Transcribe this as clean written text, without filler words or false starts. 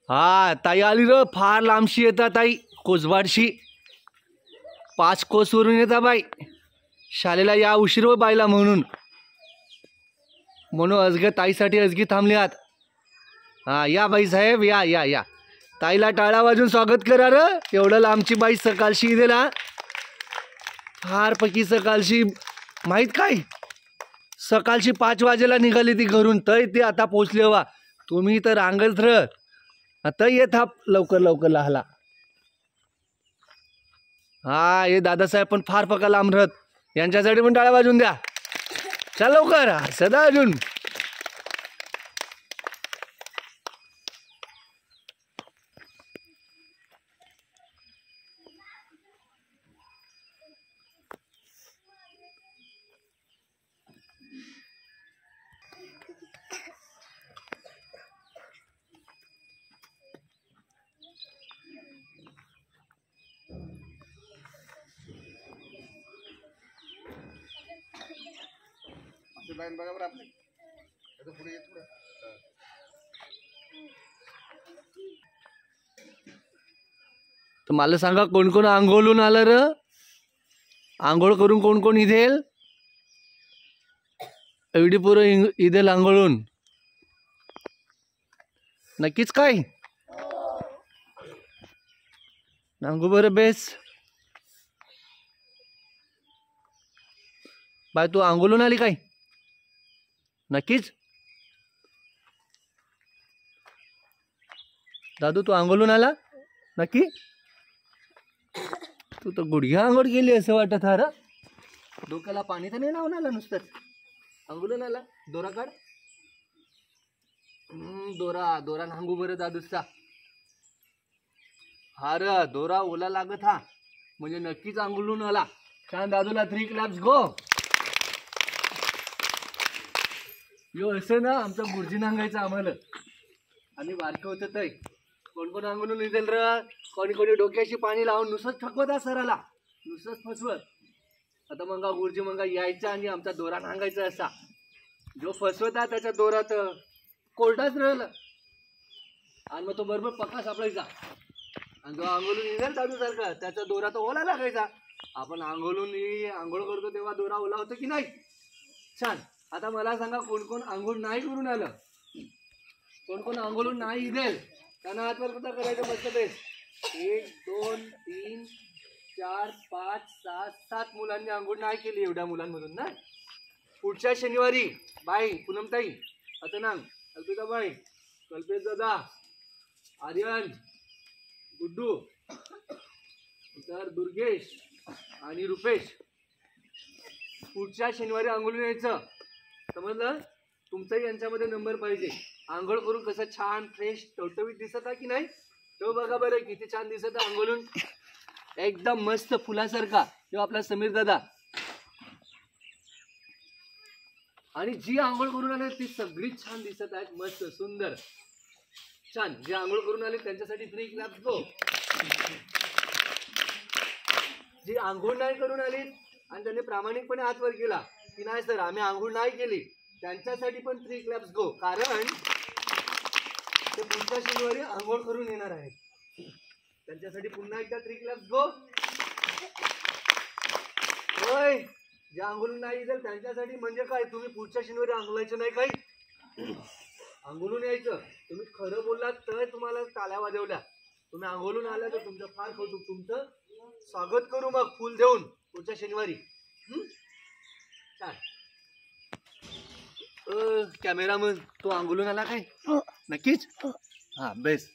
हा ताई आली र, फार लांबशी येतात ताई, कोसबाडशी 5 कोसवरून येता बाई. शाळेला या उशीर व बायला म्हणून अजगे ताईसाठी अजगी थांबल्यात. हा या बाई साहेब, या या या. ताईला टाळा वाजून स्वागत करा र. एवढं लांबची बाई सकाळशी दिला, फार पैकी सकाळशी. माहीत काय, सकाळची 5 वाजेला निघाली ती घरून, तय ती आता पोचले वा. तुम्ही तर रांगत र, आता येत हा लवकर लवकर लहाला. हा हे दादासाहेब पण फार पका लांब राहत, यांच्यासाठी पण टाळ्या वाजून द्या. चल लवकर सदा अजून. लाईन बघा बरं आपली, पुढे येत पुढे. तर मला सांगा कोण कोण आंघोळून आलं र? आंघोळ करून कोण कोण इथेल? एवढी पोरं इथेल आंघोळून? नक्कीच काय नांगू बरं बेस. बाय तू आंघोळून आली काय? नक्कीच दादू तू आंघोळून आला नक्की? तू तर गुडघ्या आंघोळ केली असं वाटत हा र. डोक्याला पाणी तर नाही लावून आला, नुसतंच आंघोळून आला. दोरा काढ. दोरा दोरा नांगू बरं दादूचा. हा र दोरा ओला लागत हा म्हणजे नक्कीच आंघोळून आला. छान दादूला 3 क्लॅप्स गो. यो असं ना आमचा गुरुजी नांगायचं आम्हाला. आम्ही बारकं होतं तय कोण कोण आंघोळून येतील र. कोणी कोणी डोक्याशी पाणी लावून नुसतंच थकवत सराला, नुसतंच फसवत. आता मग गुरुजी मग यायचा आणि आमचा दोरा नांगायचा असा. जो फसवता त्याच्या दोरात कोरडाच राहिलं आणि मग तो बरोबर पक्का सापडायचा. आणि जो आंघोळून येईल दादू सारखा त्याचा दोरा तो ओला लागायचा. आपण आंघोळ करतो तेव्हा दोरा ओला होतो की नाही? छान. आता मला सांगा कोण कोण आंघोळ नाही करून आलं? कोण कोण आंघोळून नाही इदेल त्यांना हातवर कुठं करायचं मस्त बेस. 1 2 3 4 5 6 7 मुलांनी आंघोळ नाही केली एवढ्या मुलांमधून ना. पुढच्या शनिवारी बाई पूनमताई, अतनांग, अल्पिताबाई, कल्पेश दादा, आर्यन, गुड्डू, तर दुर्गेश आणि रुपेश पुढच्या शनिवारी आंघोळून यायचं. समजलं? तुमचाही यांच्यामध्ये नंबर पाहिजे. आंघोळ करून कसं छान फ्रेश टवटवीत दिसत आहे की नाही? तो बघा बरं किती छान दिसत आहे आंघोळून, एकदम मस्त फुलासारखा. तो आपला समीर दादा. आणि जी आंघोळ करून आले ती सगळी छान दिसत आहेत, मस्त सुंदर छान. जे आंघोळ करून आले त्यांच्यासाठी 3 क्लॅप्स गो. जी आंघोळ नाही करून आली आणि त्यांनी प्रामाणिकपणे हात वर केला की नाही सर आम्ही आंघोळ नाही केली, त्यांच्यासाठी पण 3 क्लॅप्स गो. कारण ते पुढच्या शनिवारी आंघोळ करून येणार आहेत. त्यांच्यासाठी पुन्हा एकदा 3 क्लॅप्स गो. होय, जे आंघोळून नाही येईल त्यांच्यासाठी म्हणजे काय, तुम्ही पुढच्या शनिवारी आंघोळायचं नाही काही, आंघोळून यायचं. तुम्ही खरं बोललात तर तुम्हाला टाळ्या वाजवल्या. तुम्ही आंघोळून आला तर तुमचं फार कौतुक, तुमचं स्वागत करू मग फुल देऊन पुढच्या शनिवारी. छान. कॅमेरामन तो आंघोळून आला काय? नक्कीच. हा बेस्ट.